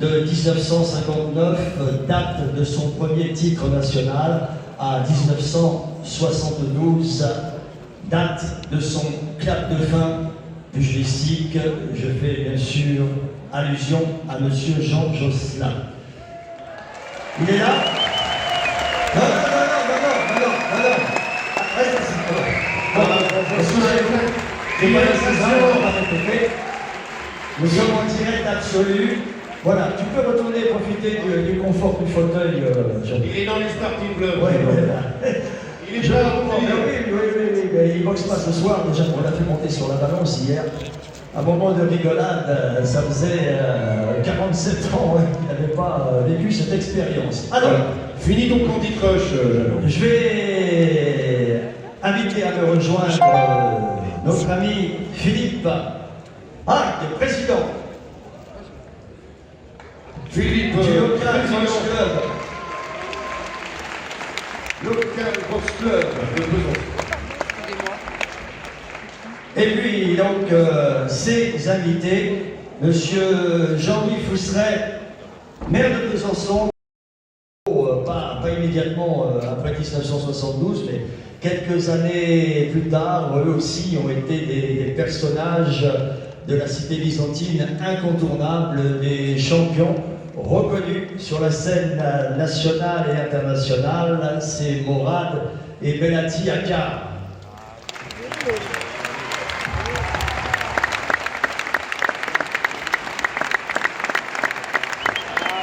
de 1959, date de son premier titre national, à 1972, date de son clap de fin pugilistique. Je fais bien sûr allusion à Monsieur Jean Josselin. Il est là? Non. Reste assis. Excusez-vous. Nous sommes en direct absolu. Voilà, tu peux retourner profiter du confort du fauteuil. Il est dans les starting bleues. Ouais. Il est là. Oui, mais il boxe pas ce soir. Déjà, on l'a fait monter sur la balance hier. Un moment de rigolade, ça faisait 47 ans qu'il n'avait pas vécu cette expérience. Alors, finis ton Candy Crush, Jeannot. je vais inviter à me rejoindre notre ami Philippe Hague, président Philippe, du local box club. Local Box Club de Besançon. Et puis, donc, ses invités, Monsieur Jean-Louis Fousseret, maire de Besançon, pas immédiatement après 1972, mais quelques années plus tard, eux aussi ont été des personnages de la cité byzantine incontournables, des champions reconnus sur la scène nationale et internationale, c'est Morad et Belati Akar.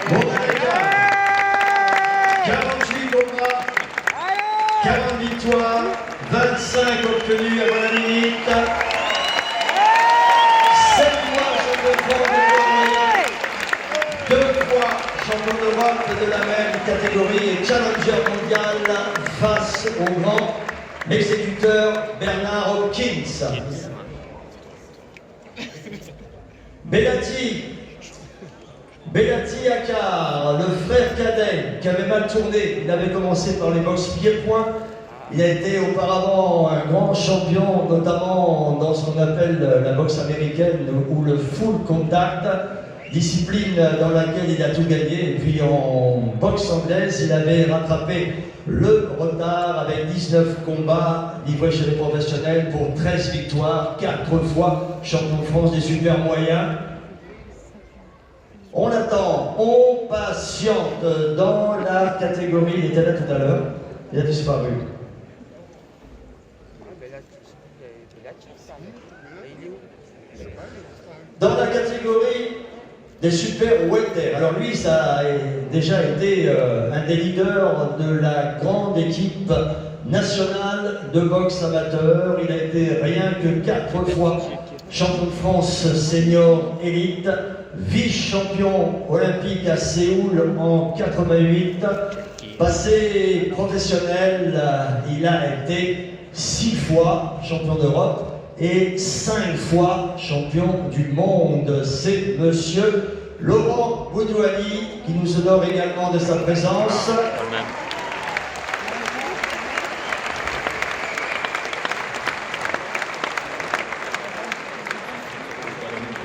Morad Akar, 48 combats, 40 victoires, 25 obtenus avant la limite. 7 fois champion de France de poids moyen, 2 fois champion d'Europe de la même catégorie et challenger mondial face au grand exécuteur Bernard Hopkins. Belati Akar, le frère cadet qui avait mal tourné, il avait commencé par les boxe pieds-points. Il a été auparavant un grand champion, notamment dans ce qu'on appelle la boxe américaine ou le full contact, discipline dans laquelle il a tout gagné. Et puis en boxe anglaise, il avait rattrapé le retard avec 19 combats livrés chez les professionnels pour 13 victoires, 4 fois champion de France des super moyens. On attend, on patiente dans la catégorie, il était là tout à l'heure, il a disparu. Dans la catégorie des super welter. Alors lui, ça a déjà été un des leaders de la grande équipe nationale de boxe amateur. Il a été rien que 4 fois champion de France senior élite, vice-champion olympique à Séoul en 88. Passé professionnel, il a été 6 fois champion d'Europe et 5 fois champion du monde. C'est Monsieur Laurent Boudouani qui nous honore également de sa présence.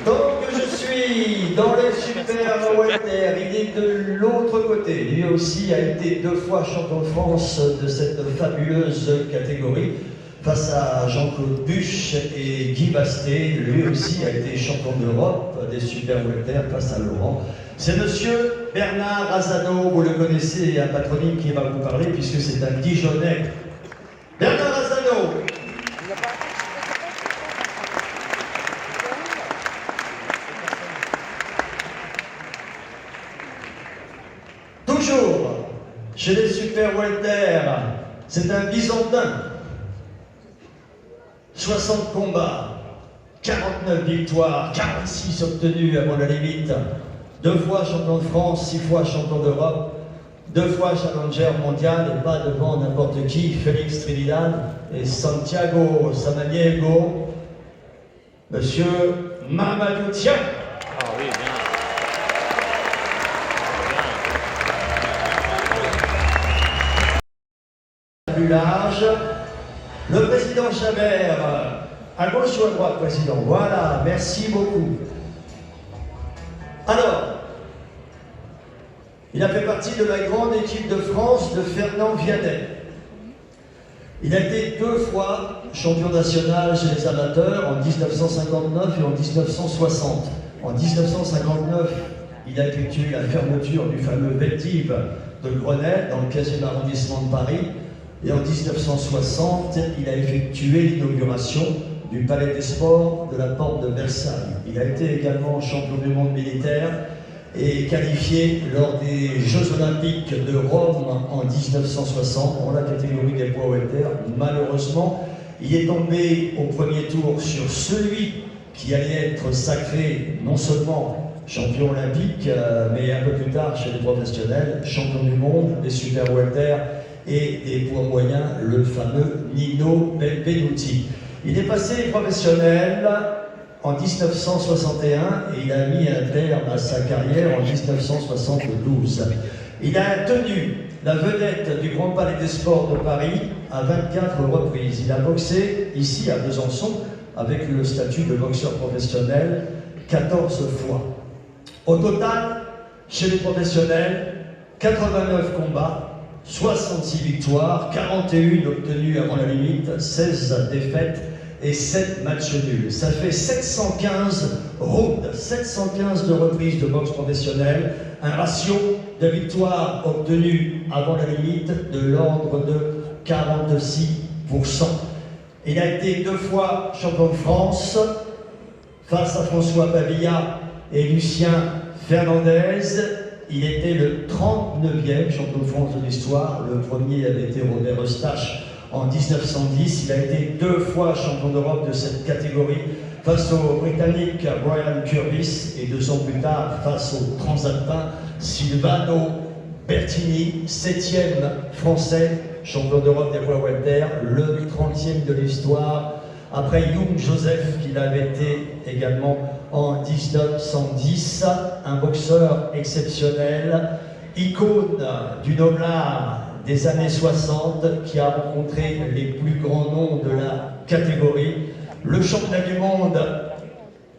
Donc je suis dans les super welter, il est de l'autre côté. Lui aussi a été 2 fois champion de France de cette fabuleuse catégorie. Face à Jean-Claude Buche et Guy Basté, lui aussi a été champion d'Europe des super welter face à Laurent. C'est Monsieur Bernard Azano, vous le connaissez, un patronyme qui va vous parler puisque c'est un Dijonnais. Bernard Azano. Toujours chez les super welter, c'est un Byzantin. 60 combats, 49 victoires, 46 obtenus avant la limite, 2 fois champion de France, 6 fois champion d'Europe, 2 fois challenger mondial et pas devant n'importe qui, Félix Trinidad et Santiago Samaniego, Monsieur Mamadou Dia. Ah oui, bien. Plus large. Le président Chabert, à gauche ou à droite, président? Voilà, merci beaucoup. Alors, Il a fait partie de la grande équipe de France de Fernand Vianney. Il a été 2 fois champion national chez les amateurs, en 1959 et en 1960. En 1959, il a effectué la fermeture du fameux Veldiv de Grenelle, dans le 15e arrondissement de Paris. Et en 1960, il a effectué l'inauguration du Palais des Sports de la Porte de Versailles. Il a été également champion du monde militaire et qualifié lors des Jeux Olympiques de Rome en 1960 dans la catégorie des poids welter. Malheureusement, il est tombé au premier tour sur celui qui allait être sacré non seulement champion olympique, mais un peu plus tard chez les professionnels, champion du monde des super welter et des poids moyens, le fameux Nino Benvenuti. Il est passé professionnel en 1961 et il a mis un terme à sa carrière en 1972. Il a tenu la vedette du Grand Palais des Sports de Paris à 24 reprises. Il a boxé ici à Besançon avec le statut de boxeur professionnel 14 fois. Au total, chez les professionnels, 89 combats, 66 victoires, 41 obtenues avant la limite, 16 défaites et 7 matchs nuls. Ça fait 715 rounds, 715 de reprises de boxe professionnelle, un ratio de victoires obtenues avant la limite de l'ordre de 46%. Il a été 2 fois champion de France face à François Pavilla et Lucien Fernandez. Il était le 39e champion de France de l'histoire. Le premier avait été Robert Eustache en 1910. Il a été 2 fois champion d'Europe de cette catégorie face au Britannique Brian Purvis et 2 ans plus tard face au Transalpin Silvano Bertini, 7e français champion d'Europe des poids welter, le 30e de l'histoire. Après Young Joseph, qu'il avait été également en 1910, un boxeur exceptionnel, icône du noblard des années 60, qui a rencontré les plus grands noms de la catégorie. Le championnat du monde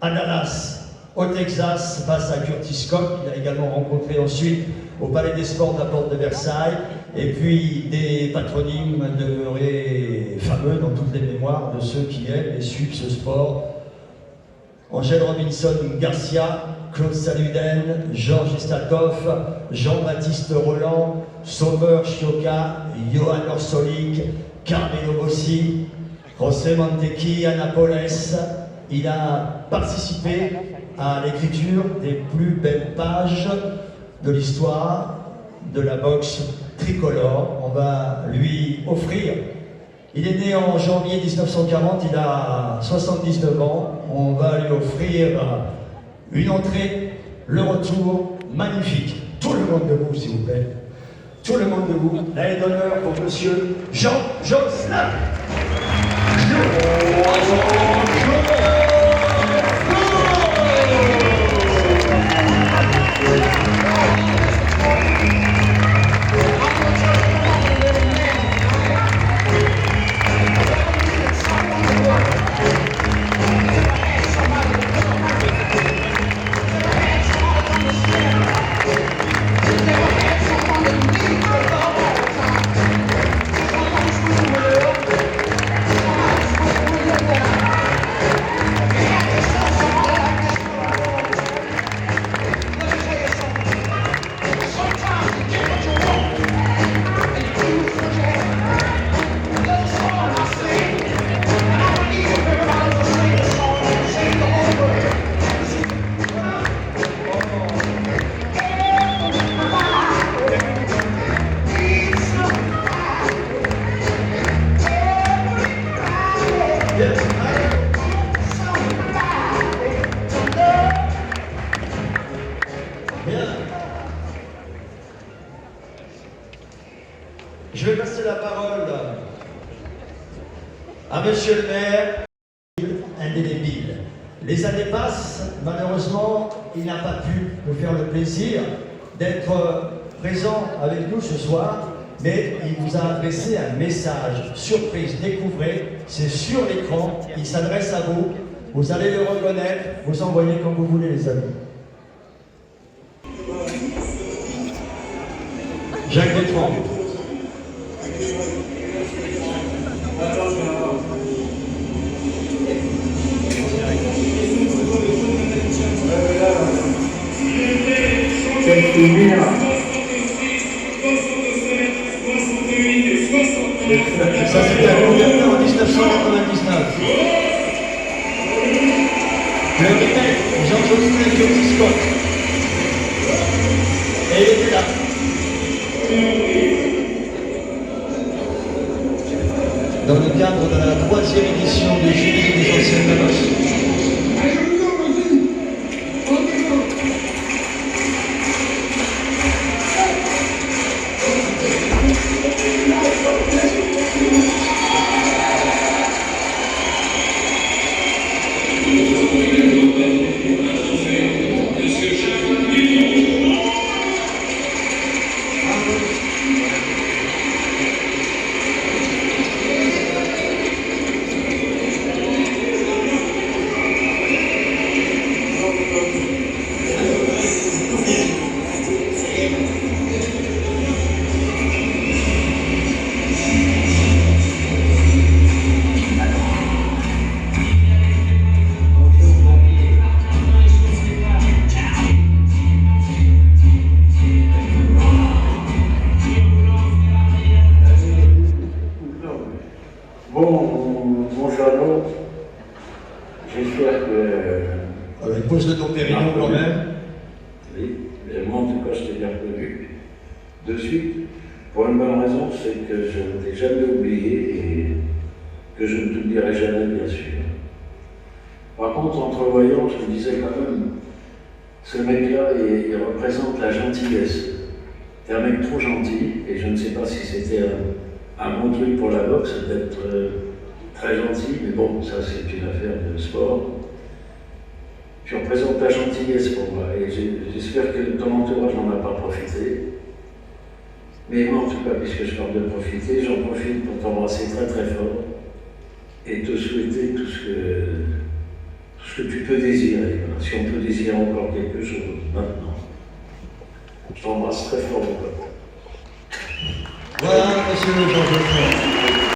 à Dallas, au Texas, face à Curtis Cook. Il a également rencontré ensuite au Palais des Sports de la Porte de Versailles. Et puis des patronymes demeurés fameux dans toutes les mémoires de ceux qui aiment et suivent ce sport. Angel Robinson Garcia, Claude Saluden, Georges Estakov, Jean-Baptiste Roland, Sauveur Chioca, Johan Orsolik, Carmelo Bossi, José Montecchi, Annapoles. Il a participé à l'écriture des plus belles pages de l'histoire de la boxe tricolore. On va lui offrir. Il est né en janvier 1940, il a 79 ans. On va lui offrir une entrée, le retour magnifique. Tout le monde debout, s'il vous plaît. Tout le monde debout. La haie d'honneur pour monsieur Jean Josselin. Je vais passer la parole à monsieur le maire, indélébile. Les années passent, malheureusement, il n'a pas pu nous faire le plaisir d'être présent avec nous ce soir, mais il vous a adressé un message surprise. Découvrez, c'est sur l'écran, il s'adresse à vous, vous allez le reconnaître, vous envoyez comme vous voulez les amis. Jacques Bertrand. Ça c'était à Louverture en 1999. Le remake, Jean-Joseph Curtis Scott. Et il était là. Dans le cadre de la 3e édition des Jubilés des anciennes noces. Bon jalon, j'espère que... Il pose le nom Pérignon quand même. Oui, mais moi en tout cas je t'ai bien reconnu de suite, pour une bonne raison, c'est que je ne t'ai jamais oublié et que je ne t'oublierai jamais, bien sûr. Par contre, en te revoyant, je me disais quand même, ce mec-là, il représente la gentillesse. T'es un mec trop gentil, et je ne sais pas si c'était un bon truc pour la boxe, d'être très gentil, mais bon, ça c'est une affaire de sport. Tu représentes la gentillesse pour moi, et j'espère que ton entourage n'en a pas profité. Mais moi, en tout cas, puisque je parle de profiter, j'en profite pour t'embrasser très très fort et te souhaiter tout ce que tu peux désirer. Voilà. Si on peut désirer encore quelque chose maintenant. Je t'embrasse très fort. Voilà, monsieur Jean-Joseph.